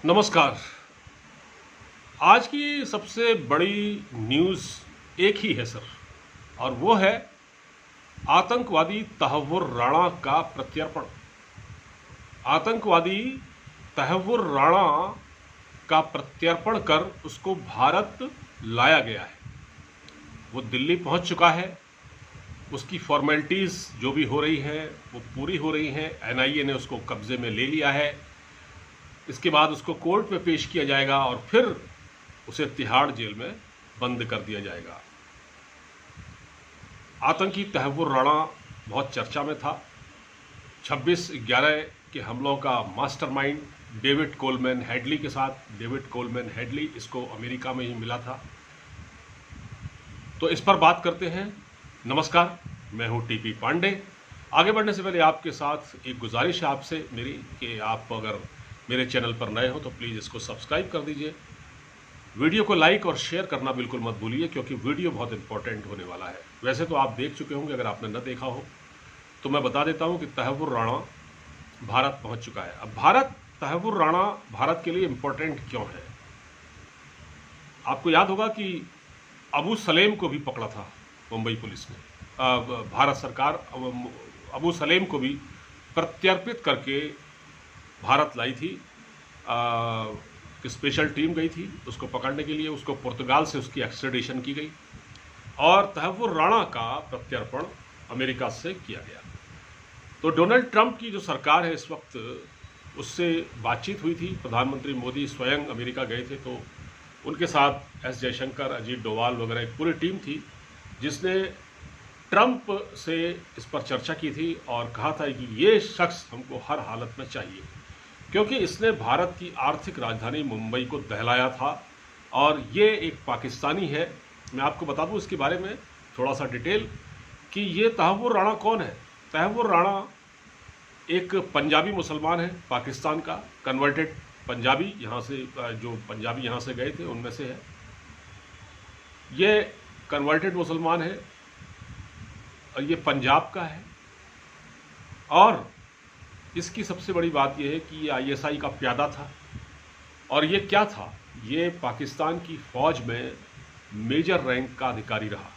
नमस्कार। आज की सबसे बड़ी न्यूज़ एक ही है सर, और वो है आतंकवादी तहव्वुर राणा का प्रत्यर्पण। आतंकवादी तहव्वुर राणा का प्रत्यर्पण कर उसको भारत लाया गया है। वो दिल्ली पहुंच चुका है। उसकी फॉर्मेलिटीज़ जो भी हो रही हैं वो पूरी हो रही हैं। एनआईए ने उसको कब्जे में ले लिया है। इसके बाद उसको कोर्ट में पेश किया जाएगा और फिर उसे तिहाड़ जेल में बंद कर दिया जाएगा। आतंकी तहव्वुर राणा बहुत चर्चा में था। 26/11 के हमलों का मास्टरमाइंड डेविड कोलमैन हेडली के साथ। डेविड कोलमैन हेडली इसको अमेरिका में ही मिला था। तो इस पर बात करते हैं। नमस्कार, मैं हूं टीपी पांडे। आगे बढ़ने से पहले आपके साथ एक गुजारिश है आपसे मेरी कि आप अगर मेरे चैनल पर नए हो तो प्लीज़ इसको सब्सक्राइब कर दीजिए। वीडियो को लाइक और शेयर करना बिल्कुल मत भूलिए, क्योंकि वीडियो बहुत इंपॉर्टेंट होने वाला है। वैसे तो आप देख चुके होंगे, अगर आपने न देखा हो तो मैं बता देता हूं कि तहव्वुर राणा भारत पहुंच चुका है। अब तहव्वुर राणा भारत के लिए इंपॉर्टेंट क्यों है? आपको याद होगा कि अबू सलेम को भी पकड़ा था मुंबई पुलिस ने। भारत सरकार अबू सलेम को भी प्रत्यर्पित करके भारत लाई थी। कि स्पेशल टीम गई थी उसको पकड़ने के लिए। उसको पुर्तगाल से उसकी एक्स्ट्रेडिशन की गई और तहव्वुर राणा का प्रत्यर्पण अमेरिका से किया गया। तो डोनाल्ड ट्रंप की जो सरकार है इस वक्त, उससे बातचीत हुई थी। प्रधानमंत्री मोदी स्वयं अमेरिका गए थे, तो उनके साथ एस जयशंकर, अजीत डोवाल वगैरह एक पूरी टीम थी जिसने ट्रंप से इस पर चर्चा की थी और कहा था कि ये शख्स हमको हर हालत में चाहिए, क्योंकि इसने भारत की आर्थिक राजधानी मुंबई को दहलाया था और ये एक पाकिस्तानी है। मैं आपको बता दूं इसके बारे में थोड़ा सा डिटेल कि ये तहव्वुर राणा कौन है। तहव्वुर राणा एक पंजाबी मुसलमान है, पाकिस्तान का कन्वर्टेड पंजाबी। यहाँ से जो पंजाबी यहाँ से गए थे उनमें से है। ये कन्वर्टेड मुसलमान है और ये पंजाब का है। और इसकी सबसे बड़ी बात यह है कि ये आईएसआई का प्यादा था। और ये क्या था? ये पाकिस्तान की फ़ौज में मेजर रैंक का अधिकारी रहा,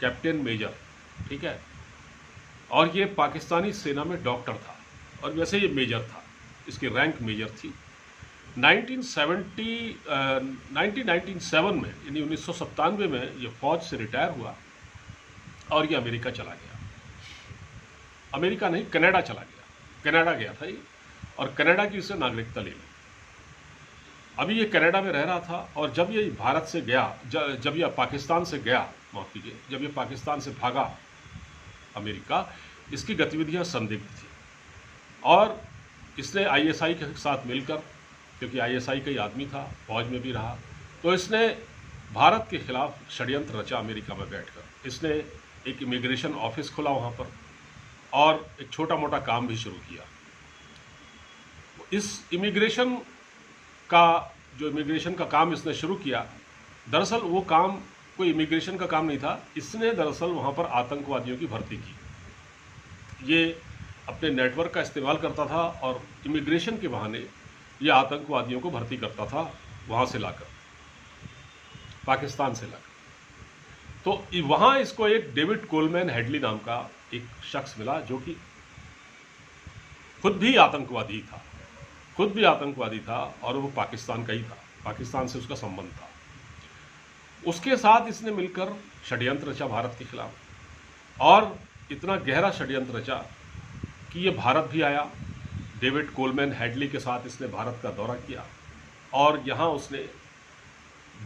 कैप्टन मेजर, ठीक है। और ये पाकिस्तानी सेना में डॉक्टर था और वैसे ये मेजर था, इसकी रैंक मेजर थी। 1997 में, यानी 1997 में ये फ़ौज से रिटायर हुआ और ये अमेरिका चला गया। अमेरिका नहीं, कनाडा चला गया। कनाडा गया था ये और कनाडा की उससे नागरिकता ले ली। अभी ये कनाडा में रह रहा था और जब ये भारत से गया, जब ये पाकिस्तान से गया, माफ़ कीजिए, जब ये पाकिस्तान से भागा अमेरिका, इसकी गतिविधियां संदिग्ध थी और इसने आईएसआई के साथ मिलकर, क्योंकि आईएसआई का ही आदमी था, फौज में भी रहा, तो इसने भारत के खिलाफ षड्यंत्र रचा अमेरिका में बैठकर। इसने एक इमिग्रेशन ऑफिस खोला वहाँ पर और एक छोटा मोटा काम भी शुरू किया। इस इमिग्रेशन का काम इसने शुरू किया, दरअसल वो काम कोई इमिग्रेशन का काम नहीं था। इसने दरअसल वहाँ पर आतंकवादियों की भर्ती की। ये अपने नेटवर्क का इस्तेमाल करता था और इमिग्रेशन के बहाने ये आतंकवादियों को भर्ती करता था, वहाँ से लाकर, पाकिस्तान से लाकर। तो वहाँ इसको एक डेविड कोलमैन हेडली नाम का एक शख्स मिला जो कि खुद भी आतंकवादी था और वो पाकिस्तान का ही था, पाकिस्तान से उसका संबंध था। उसके साथ इसने मिलकर षड्यंत्र रचा भारत के खिलाफ, और इतना गहरा षड्यंत्र रचा कि ये भारत भी आया। डेविड कोलमैन हेडली के साथ इसने भारत का दौरा किया और यहाँ उसने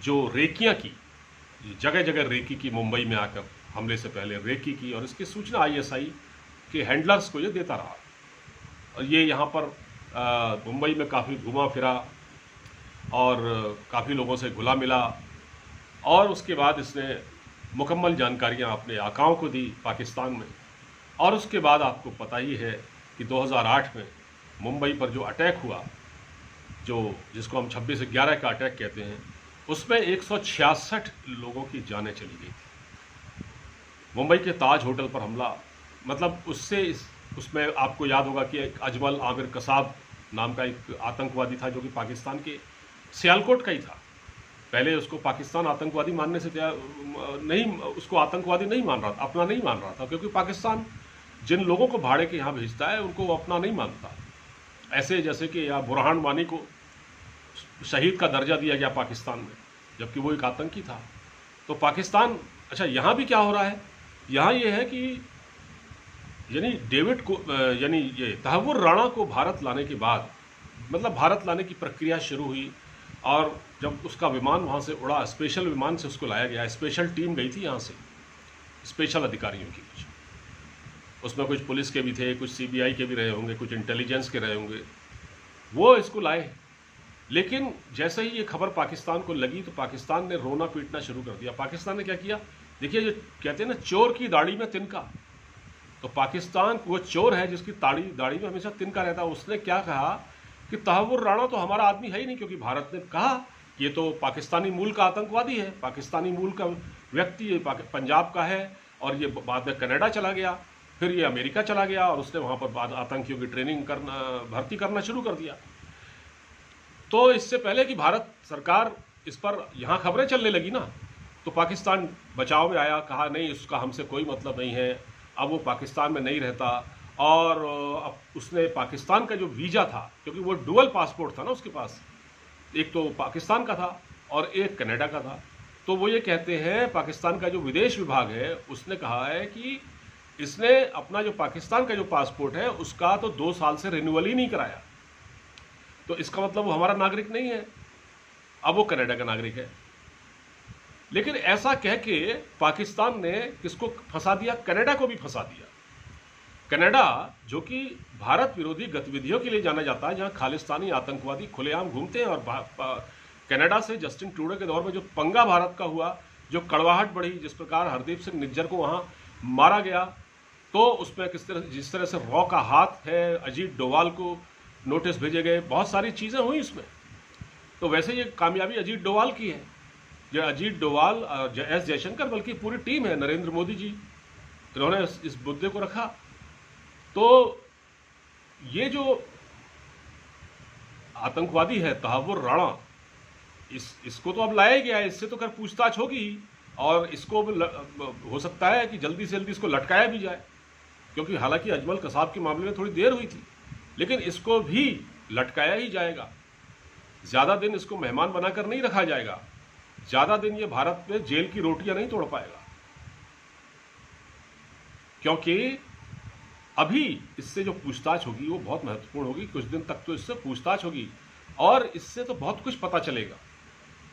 जो रेकियां की, जगह जगह रेकी की, मुंबई में आकर हमले से पहले रेकी की, और इसकी सूचना आईएसआई के हैंडलर्स को ये देता रहा। और ये यहाँ पर मुंबई में काफ़ी घूमा फिरा और काफ़ी लोगों से घुला मिला, और उसके बाद इसने मुकम्मल जानकारियाँ अपने आकाओं को दी पाकिस्तान में। और उसके बाद आपको पता ही है कि 2008 में मुंबई पर जो अटैक हुआ, जिसको हम 26/11 का अटैक कहते हैं, उसमें 166 लोगों की जानें चली गई थी। मुंबई के ताज होटल पर हमला, मतलब उसमें आपको याद होगा कि एक अजमल आमिर कसाब नाम का एक आतंकवादी था जो कि पाकिस्तान के सियालकोट का ही था। पहले उसको पाकिस्तान आतंकवादी मानने से नहीं, उसको आतंकवादी नहीं मान रहा था, अपना नहीं मान रहा था, क्योंकि पाकिस्तान जिन लोगों को भाड़े के यहाँ भेजता है उनको वो अपना नहीं मानता। ऐसे जैसे कि या बुरहान वानी को शहीद का दर्जा दिया गया पाकिस्तान में, जबकि वो एक आतंकी था। तो पाकिस्तान, अच्छा यहाँ भी क्या हो रहा है, यहाँ ये है कि यानी डेविड को यानी ये तहव्वुर राणा को भारत लाने के बाद, मतलब भारत लाने की प्रक्रिया शुरू हुई और जब उसका विमान वहाँ से उड़ा, स्पेशल विमान से उसको लाया गया, स्पेशल टीम गई थी यहाँ से, स्पेशल अधिकारियों की कुछ, उसमें कुछ पुलिस के भी थे, कुछ सीबीआई के भी रहे होंगे, कुछ इंटेलिजेंस के रहे होंगे, वो इसको लाए। लेकिन जैसे ही ये खबर पाकिस्तान को लगी तो पाकिस्तान ने रोना पीटना शुरू कर दिया। पाकिस्तान ने क्या किया, देखिए जो कहते हैं ना चोर की दाढ़ी में तिनका, तो पाकिस्तान वो चोर है जिसकी दाढ़ी में हमेशा तिनका रहता है। उसने क्या कहा कि तहव्वुर राणा तो हमारा आदमी है ही नहीं, क्योंकि भारत ने कहा ये तो पाकिस्तानी मूल का आतंकवादी है, पाकिस्तानी मूल का व्यक्ति ये पंजाब का है, और ये बाद में कनाडा चला गया, फिर ये अमेरिका चला गया और उसने वहाँ पर आतंकियों की ट्रेनिंग करना, भर्ती करना शुरू कर दिया। तो इससे पहले कि भारत सरकार इस पर यहाँ खबरें चलने लगी ना, तो पाकिस्तान बचाव में आया, कहा नहीं उसका हमसे कोई मतलब नहीं है, अब वो पाकिस्तान में नहीं रहता। और अब उसने पाकिस्तान का जो वीज़ा था, क्योंकि वो डुअल पासपोर्ट था ना उसके पास, एक तो पाकिस्तान का था और एक कनाडा का था, तो वो ये कहते हैं पाकिस्तान का जो विदेश विभाग है उसने कहा है कि इसने अपना जो पाकिस्तान का जो पासपोर्ट है उसका तो 2 साल से रिन्यूअल ही नहीं कराया, तो इसका मतलब वो हमारा नागरिक नहीं है, अब वो कनाडा का नागरिक है। लेकिन ऐसा कह के पाकिस्तान ने किसको फंसा दिया, कनाडा को भी फंसा दिया। कनाडा जो कि भारत विरोधी गतिविधियों के लिए जाना जाता है, जहां खालिस्तानी आतंकवादी खुलेआम घूमते हैं, और कनाडा से जस्टिन ट्रूडो के दौर में जो पंगा भारत का हुआ, जो कड़वाहट बढ़ी, जिस प्रकार हरदीप सिंह निज्जर को वहां मारा गया, तो उसमें जिस तरह से रॉ का हाथ है, अजीत डोवाल को नोटिस भेजे गए, बहुत सारी चीज़ें हुई इसमें। तो वैसे ये कामयाबी अजीत डोवाल की है, जो अजीत डोवाल, एस जयशंकर, बल्कि पूरी टीम है, नरेंद्र मोदी जी, इन्होंने इस मुद्दे को रखा। तो ये जो आतंकवादी है तहव्वुर राणा, इसको तो अब लाया गया है, इससे तो कर पूछताछ होगी, और इसको हो सकता है कि जल्दी से जल्दी इसको लटकाया भी जाए, क्योंकि हालांकि अजमल कसाब के मामले में थोड़ी देर हुई थी, लेकिन इसको भी लटकाया ही जाएगा। ज़्यादा दिन इसको मेहमान बनाकर नहीं रखा जाएगा, ज़्यादा दिन ये भारत में जेल की रोटियां नहीं तोड़ पाएगा, क्योंकि अभी इससे जो पूछताछ होगी वो बहुत महत्वपूर्ण होगी। कुछ दिन तक तो इससे पूछताछ होगी और इससे तो बहुत कुछ पता चलेगा।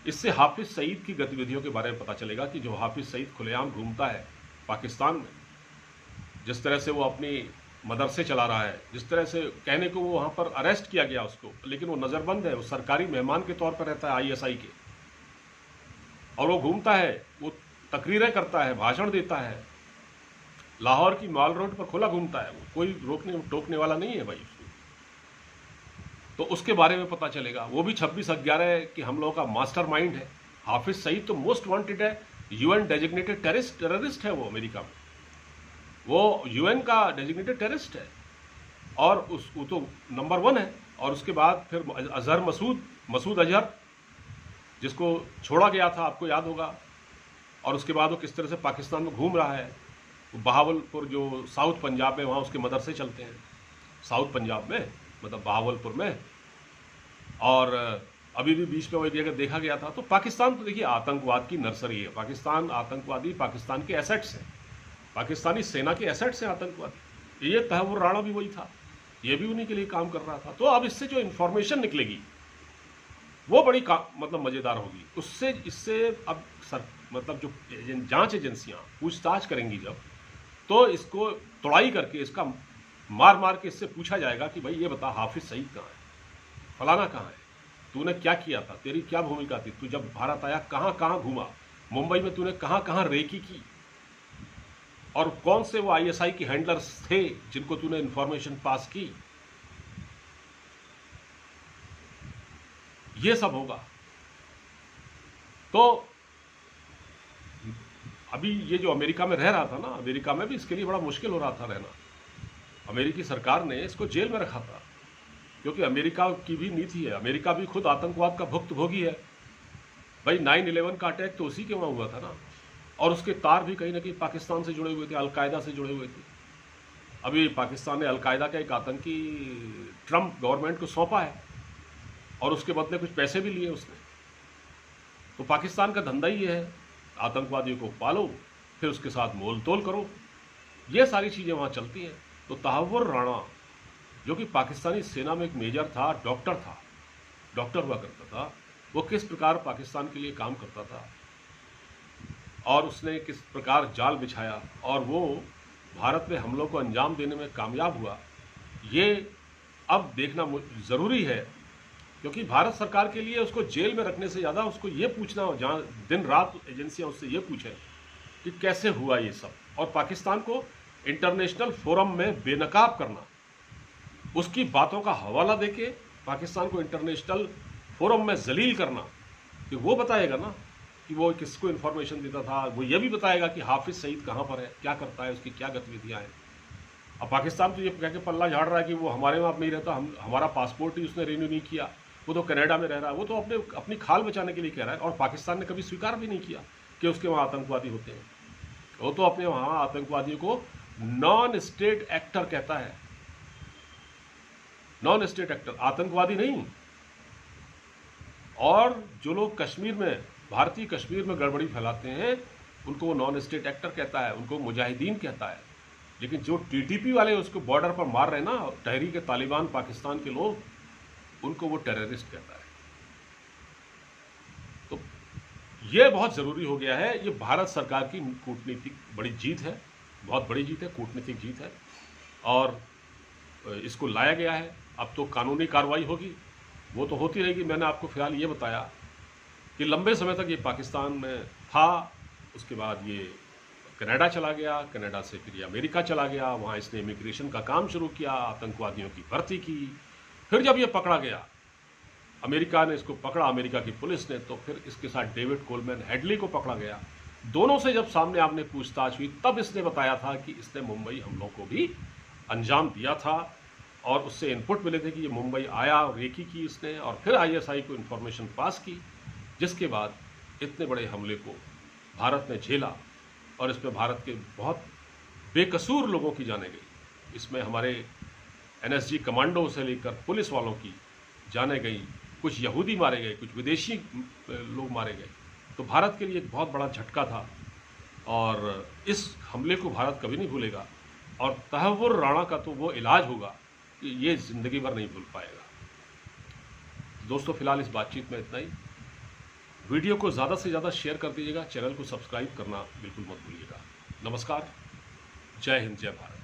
इससे हाफिज सईद की गतिविधियों के बारे में पता चलेगा कि जो हाफिज सईद खुलेआम घूमता है पाकिस्तान में, जिस तरह से वो अपनी मदरसे चला रहा है, जिस तरह से कहने को वो वहाँ पर अरेस्ट किया गया उसको, लेकिन वो नज़रबंद है, वो सरकारी मेहमान के तौर पर रहता है ISI के, और वो घूमता है, वो तकरीरें करता है, भाषण देता है, लाहौर की माल रोड पर खुला घूमता है, वो कोई रोकने टोकने वाला नहीं है भाई उसको। तो उसके बारे में पता चलेगा। वो भी 26/11 कि हम लोगों का मास्टरमाइंड है। हाफिज सईद तो मोस्ट वांटेड है, UN डेजिग्नेटेड टेररिस्ट है वो अमेरिका में, वो UN का डेजिग्नेटेड टेररिस्ट है, और वो तो नंबर 1 है। और उसके बाद फिर अजहर मसूद अजहर, जिसको छोड़ा गया था, आपको याद होगा, और उसके बाद वो किस तरह से पाकिस्तान में घूम रहा है। बहावलपुर जो साउथ पंजाब में, वहाँ उसके मदरसे चलते हैं, साउथ पंजाब में, मतलब बहावलपुर में, और अभी भी बीच में वो एक जगह देखा गया था। तो पाकिस्तान तो देखिए आतंकवाद की नर्सरी है, पाकिस्तान आतंकवादी, पाकिस्तान के एसेट्स हैं, पाकिस्तानी सेना के एसेट्स हैं आतंकवादी। ये तहव्वुर राणा भी वही था, ये भी उन्हीं के लिए काम कर रहा था। तो अब इससे जो इन्फॉर्मेशन निकलेगी वो बड़ी मतलब मज़ेदार होगी। उससे इससे अब मतलब जो जांच एजेंसियां पूछताछ करेंगी जब, तो इसको तोड़ाई करके, इसका मार मार के इससे पूछा जाएगा कि भाई ये बता, हाफिज सईद कहाँ है, फलाना कहाँ है, तूने क्या किया था, तेरी क्या भूमिका थी, तू जब भारत आया कहाँ कहाँ घूमा, मुंबई में तूने कहाँ कहाँ रेकी की, और कौन से वो ISI के हैंडलर्स थे जिनको तूने इंफॉर्मेशन पास की। ये सब होगा। तो अभी ये जो अमेरिका में रह रहा था ना, अमेरिका में भी इसके लिए बड़ा मुश्किल हो रहा था रहना। अमेरिकी सरकार ने इसको जेल में रखा था, क्योंकि अमेरिका की भी नीति है, अमेरिका भी खुद आतंकवाद का भुक्तभोगी है। भाई 9/11 का अटैक तो उसी के वहाँ हुआ था ना, और उसके तार भी कहीं ना कहीं पाकिस्तान से जुड़े हुए थे, अलकायदा से जुड़े हुए थे। अभी पाकिस्तान ने अलकायदा का एक आतंकी ट्रंप गवर्नमेंट को सौंपा है और उसके बदले कुछ पैसे भी लिए उसने। तो पाकिस्तान का धंधा ही है, आतंकवादियों को पालो, फिर उसके साथ मोल तोल करो, ये सारी चीज़ें वहाँ चलती हैं। तो तहव्वुर राणा, जो कि पाकिस्तानी सेना में एक मेजर था, डॉक्टर हुआ करता था, वो किस प्रकार पाकिस्तान के लिए काम करता था और उसने किस प्रकार जाल बिछाया और वो भारत में हमलों को अंजाम देने में कामयाब हुआ, ये अब देखना ज़रूरी है। क्योंकि भारत सरकार के लिए उसको जेल में रखने से ज़्यादा उसको ये पूछना हो, जहाँ दिन रात एजेंसियाँ उससे ये पूछें कि कैसे हुआ ये सब, और पाकिस्तान को इंटरनेशनल फोरम में बेनकाब करना, उसकी बातों का हवाला देके पाकिस्तान को इंटरनेशनल फोरम में जलील करना, कि वो बताएगा ना कि वो किसको इन्फॉर्मेशन देता था, वो ये भी बताएगा कि हाफिज़ सईद कहाँ पर है, क्या करता है, उसकी क्या गतिविधियाँ हैं। अब पाकिस्तान तो ये कह के पल्ला झाड़ रहा है कि वो हमारे वहाँ नहीं रहता, हमारा पासपोर्ट ही उसने रिन्यू नहीं किया, वो तो कनाडा में रह रहा है, वो तो अपनी खाल बचाने के लिए कह रहा है। और पाकिस्तान ने कभी स्वीकार भी नहीं किया कि उसके वहाँ आतंकवादी होते हैं। वो तो अपने वहाँ आतंकवादियों को नॉन स्टेट एक्टर कहता है, नॉन स्टेट एक्टर, आतंकवादी नहीं। और जो लोग कश्मीर में, भारतीय कश्मीर में गड़बड़ी फैलाते हैं, उनको वो नॉन स्टेट एक्टर कहता है, उनको मुजाहिदीन कहता है। लेकिन जो टीटीपी वाले उसको बॉर्डर पर मार रहे हैं ना, तहरीक तालिबान पाकिस्तान के लोग, उनको वो टेररिस्ट कहता है। तो ये बहुत ज़रूरी हो गया है। ये भारत सरकार की कूटनीतिक बड़ी जीत है, बहुत बड़ी जीत है, कूटनीतिक जीत है, और इसको लाया गया है। अब तो कानूनी कार्रवाई होगी, वो तो होती रहेगी। मैंने आपको फिलहाल ये बताया कि लंबे समय तक ये पाकिस्तान में था, उसके बाद ये कनाडा चला गया, कनाडा से फिर ये अमेरिका चला गया, वहाँ इसने इमिग्रेशन का काम शुरू किया, आतंकवादियों की भर्ती की। फिर जब ये पकड़ा गया, अमेरिका ने इसको पकड़ा, अमेरिका की पुलिस ने, तो फिर इसके साथ डेविड कोलमैन हेडली को पकड़ा गया। दोनों से जब सामने आमने पूछताछ हुई, तब इसने बताया था कि इसने मुंबई हमलों को भी अंजाम दिया था, और उससे इनपुट मिले थे कि ये मुंबई आया और रेकी की इसने, और फिर आईएसआई को इन्फॉर्मेशन पास की, जिसके बाद इतने बड़े हमले को भारत ने झेला, और इसमें भारत के बहुत बेकसूर लोगों की जाने गई। इसमें हमारे एनएसजी कमांडो से लेकर पुलिस वालों की जाने गई, कुछ यहूदी मारे गए, कुछ विदेशी लोग मारे गए। तो भारत के लिए एक बहुत बड़ा झटका था, और इस हमले को भारत कभी नहीं भूलेगा। और तहव्वुर राणा का तो वो इलाज होगा कि ये ज़िंदगी भर नहीं भूल पाएगा। दोस्तों, फिलहाल इस बातचीत में इतना ही। वीडियो को ज़्यादा से ज़्यादा शेयर कर दीजिएगा, चैनल को सब्सक्राइब करना बिल्कुल मत भूलिएगा। नमस्कार, जय हिंद, जय भारत।